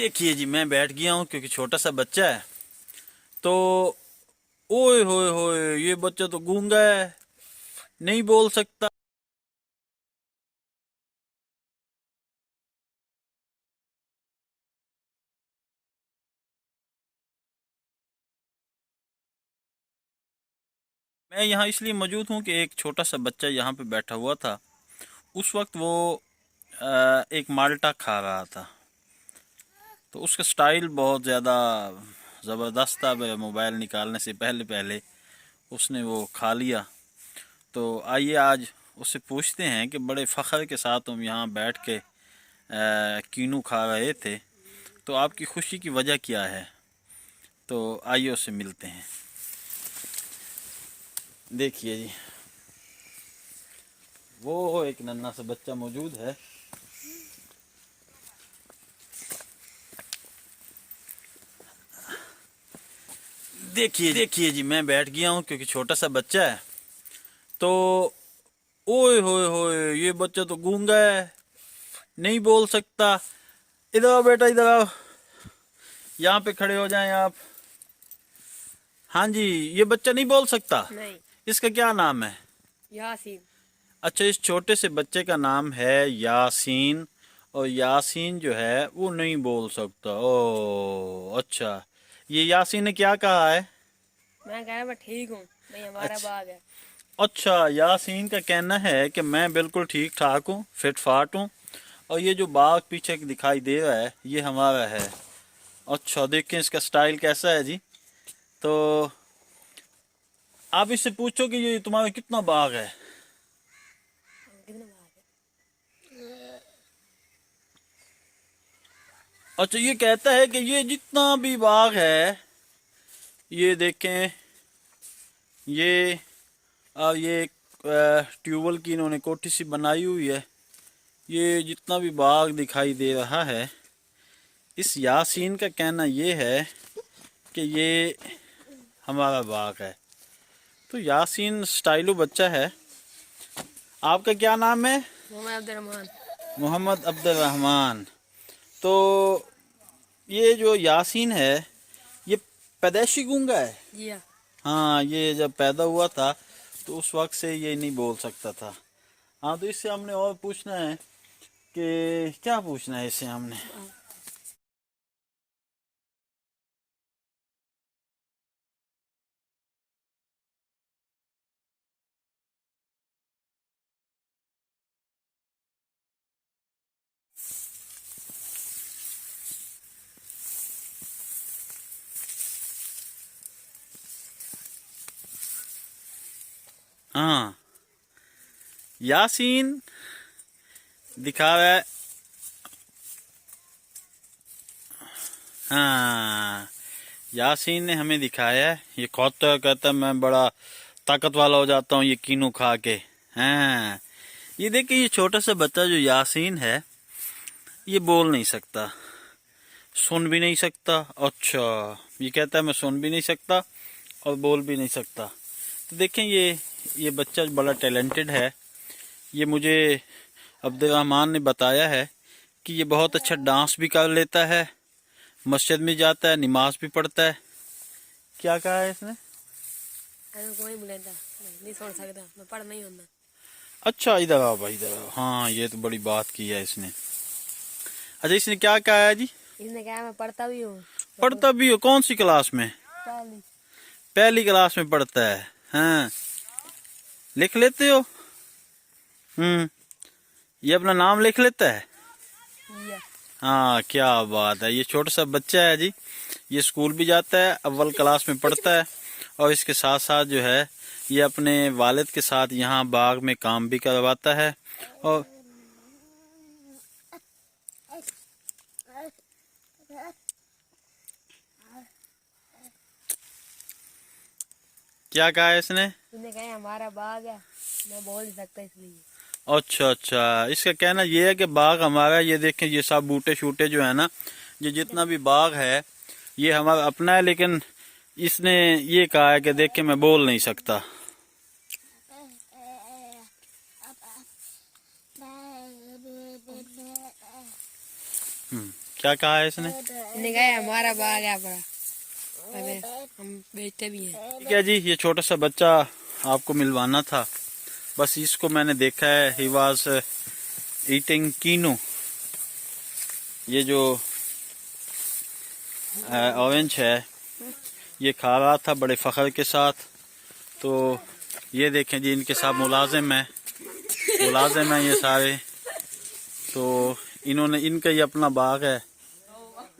देखिए जी, मैं बैठ गया हूँ क्योंकि छोटा सा बच्चा है। तो ओए होए होए, ये बच्चा तो गूंगा है, नहीं बोल सकता। मैं यहाँ इसलिए मौजूद हूँ कि एक छोटा सा बच्चा यहाँ पे बैठा हुआ था। उस वक्त वो एक माल्टा खा रहा था। तो उसका स्टाइल बहुत ज़्यादा ज़बरदस्त था। मेरा मोबाइल निकालने से पहले पहले उसने वो खा लिया। तो आइए आज उससे पूछते हैं कि बड़े फ़ख्र के साथ हम यहाँ बैठ के कीनू खा रहे थे, तो आपकी खुशी की वजह क्या है। तो आइए उससे मिलते हैं। देखिए जी, वो एक नन्हा सा बच्चा मौजूद है। देखिए जी, मैं बैठ गया हूँ क्योंकि छोटा सा बच्चा है। तो ओए होए होए, ये बच्चा तो गूंगा है, नहीं बोल सकता। इधर आओ बेटा, इधर आओ, यहाँ पे खड़े हो जाएं आप। हाँ जी, ये बच्चा नहीं बोल सकता। नहीं। इसका क्या नाम है? यासीन। अच्छा, इस छोटे से बच्चे का नाम है यासीन। और यासीन जो है वो नहीं बोल सकता। ओ अच्छा, ये यासीन ने क्या कहा है? मैं कह रहा मैं ठीक हूँ, नहीं हमारा अच्छा बाग है। अच्छा, यासीन का कहना है कि मैं बिल्कुल ठीक ठाक हूँ, फिट फाट हूँ। और ये जो बाग पीछे दिखाई दे रहा है ये हमारा है। अच्छा, देखें इसका स्टाइल कैसा है जी। तो आप इससे पूछो कि ये तुम्हारा कितना बाग है। कितना बाग है? अच्छा, ये कहता है कि ये जितना भी बाग है, ये देखें, ये ये ट्यूबवेल की इन्होंने कोठी सी बनाई हुई है। ये जितना भी बाग दिखाई दे रहा है, इस यासीन का कहना ये है कि ये हमारा बाग है। तो यासीन स्टाइलो बच्चा है। आपका क्या नाम है? मोहम्मद अब्दुल रहमान। मोहम्मद अब्दुल रहमान। तो ये जो यासीन है ये पैदाइशी गूंगा है। जी हाँ। हाँ, ये जब पैदा हुआ था तो उस वक्त से ये नहीं बोल सकता था। हाँ, तो इससे हमने और पूछना है कि क्या पूछना है इससे हमने। हाँ, यासीन दिखा रहा है। हाँ, यासीन ने हमें दिखाया है। ये खोता कहता है मैं बड़ा ताकत वाला हो जाता हूँ ये कीनू खा के। हाँ, ये देखिए, ये छोटा सा बच्चा जो यासीन है ये बोल नहीं सकता, सुन भी नहीं सकता। अच्छा, ये कहता है मैं सुन भी नहीं सकता और बोल भी नहीं सकता। तो देखें, ये बच्चा बड़ा टैलेंटेड है। ये मुझे अब्दुल रहमान ने बताया है कि ये बहुत अच्छा डांस भी कर लेता है, मस्जिद में जाता है, नमाज भी पढ़ता है। क्या कहा है इसने? ऐसा कोई बोलेगा नहीं सुन सकता, मैं पढ़ नहीं होता। अच्छा, इधर आओ भाई, इधर आओ। हाँ, ये तो बड़ी बात की है इसने। अच्छा, इसने क्या कहा है जी? इसने कहा मैं पढ़ता भी हूँ। पढ़ता भी हो? कौन सी क्लास में? पहली। पहली क्लास में पढ़ता है। हाँ, लिख लेते हो? ये अपना नाम लिख लेता है। जी हाँ। हाँ, क्या बात है, ये छोटा सा बच्चा है जी। ये स्कूल भी जाता है, अव्वल क्लास में पढ़ता है। और इसके साथ साथ जो है ये अपने वालिद के साथ यहाँ बाग में काम भी करवाता है। और क्या कहा है इसने? इसने कहा हमारा बाग है, मैं बोल नहीं सकता इसलिए। अच्छा अच्छा, इसका कहना ये है कि बाग हमारा, ये देखें ये सब बूटे शूटे जो है ना, ये जितना भी बाग है ये हमारा अपना है। लेकिन इसने ये कहा है कि देख के मैं बोल नहीं सकता। क्या कहा है इसने? इन्हें कहा हमारा बाग है बड़ा, अबे हम बेचते भी हैं। ठीक है जी, ये छोटा सा बच्चा आपको मिलवाना था। बस इसको मैंने देखा है, ही वॉज ईटिंग कीनू। ये जो ऑरेंज है ये खा रहा था बड़े फ़ख्र के साथ। तो ये देखें जी, इनके साथ मुलाजिम हैं ये सारे। तो इन्होंने, इनका ये अपना बाग है,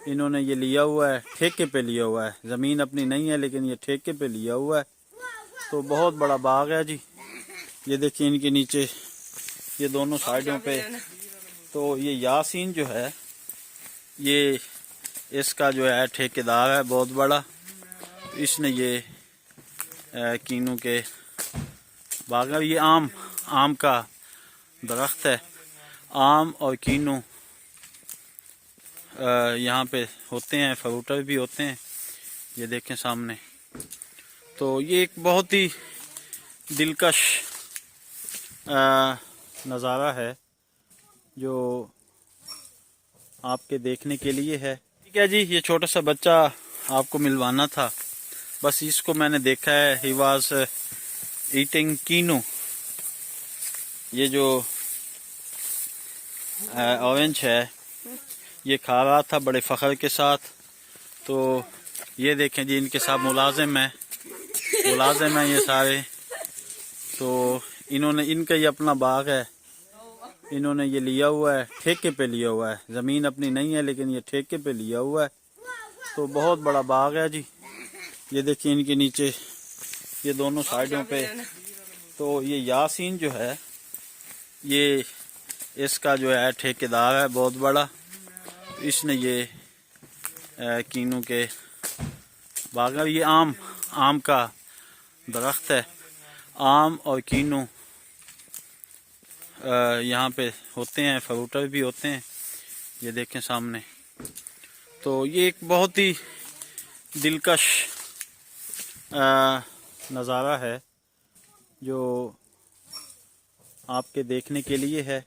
इन्होंने ये लिया हुआ है, ठेके पे लिया हुआ है। ज़मीन अपनी नहीं है लेकिन ये ठेके पे लिया हुआ है। तो बहुत बड़ा बाग है जी। ये देखिए इनके नीचे ये दोनों साइडों पे। तो ये यासीन जो है ये इसका जो है ठेकेदार है बहुत बड़ा। इसने ये कीनू के बाग, ये आम का दरख्त है। आम और कीनू यहाँ पे होते हैं, फ्रूटर भी होते हैं। ये देखें सामने। तो ये एक बहुत ही दिलकश नज़ारा है जो आपके देखने के लिए है। ठीक है जी, ये छोटा सा बच्चा आपको मिलवाना था। बस इसको मैंने देखा है, ही वॉज ईटिंग कीनू। ये जो ऑरेंज है ये खा रहा था बड़े फ़ख्र के साथ। तो ये देखें जी, इनके साथ मुलाजिम हैं ये सारे। तो इन्होंने, इनका ये अपना बाग है, इन्होंने ये लिया हुआ है, ठेके पे लिया हुआ है। ज़मीन अपनी नहीं है लेकिन ये ठेके पे लिया हुआ है। तो बहुत बड़ा बाग है जी। ये देखिए इनके नीचे ये दोनों साइडों पे। तो ये यासीन जो है ये इसका जो है ठेकेदार है बहुत बड़ा। इसने ये कीनू के बाग, ये आम का दरख्त है। आम और कीनू यहाँ पे होते हैं, फ्रूटर भी होते हैं। ये देखें सामने। तो ये एक बहुत ही दिलकश नज़ारा है जो आपके देखने के लिए है।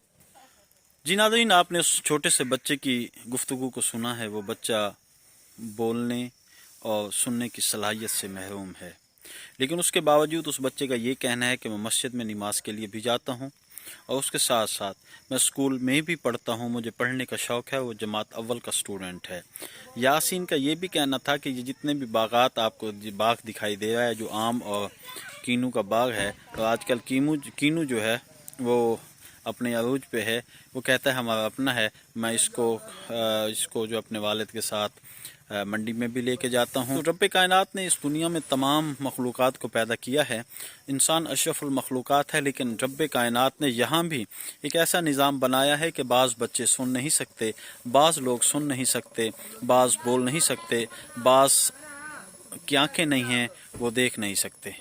जी नाज़रीन, आपने उस छोटे से बच्चे की गुफ्तगू को सुना है। वो बच्चा बोलने और सुनने की सलाहियत से महरूम है, लेकिन उसके बावजूद उस बच्चे का ये कहना है कि मैं मस्जिद में नमाज के लिए भी जाता हूँ और उसके साथ साथ मैं स्कूल में भी पढ़ता हूँ, मुझे पढ़ने का शौक़ है। वो जमात अव्वल का स्टूडेंट है। यासीन का ये भी कहना था कि ये जितने भी बागात आपको बाग दिखाई दे रहा है, जो आम और कीनू का बाग है, तो आजकल कीनू जो है वो अपने अरूज पे है। वो कहता है हमारा अपना है। मैं इसको जो अपने वालिद के साथ मंडी में भी लेके जाता हूँ। तो रब्बे कायनात ने इस दुनिया में तमाम मखलूक़ात को पैदा किया है। इंसान अशरफुल मखलूक़ात है, लेकिन रब्बे कायनात ने यहाँ भी एक ऐसा निज़ाम बनाया है कि बाज़ बच्चे सुन नहीं सकते, बाज़ लोग सुन नहीं सकते, बाज़ बोल नहीं सकते, बाज़ की आँखें नहीं हैं वो देख नहीं सकते,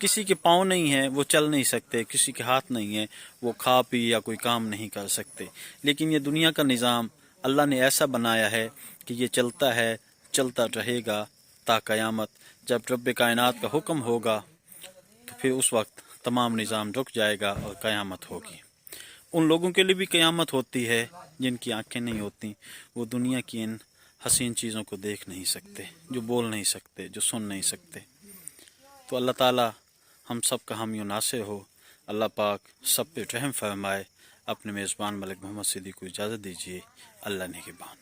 किसी के पाँव नहीं हैं वो चल नहीं सकते, किसी के हाथ नहीं है वो खा पी या कोई काम नहीं कर सकते। लेकिन ये दुनिया का निज़ाम अल्लाह ने ऐसा बनाया है कि ये चलता है, चलता रहेगा ता क़यामत। जब रब्बे कायनात का हुक्म होगा तो फिर उस वक्त तमाम निज़ाम रुक जाएगा और क़यामत होगी। उन लोगों के लिए भी क़यामत होती है जिनकी आँखें नहीं होती। वो दुनिया की इन हसीन चीज़ों को देख नहीं सकते, जो बोल नहीं सकते, जो सुन नहीं सकते। तो अल्लाह ताला हम सब का हामी नासिर हो। अल्लाह पाक सब पे रहम फरमाए। अपने मेज़बान मलिक मोहम्मद सिद्दीक़ को इजाज़त दीजिए। अल्लाह निगहबान।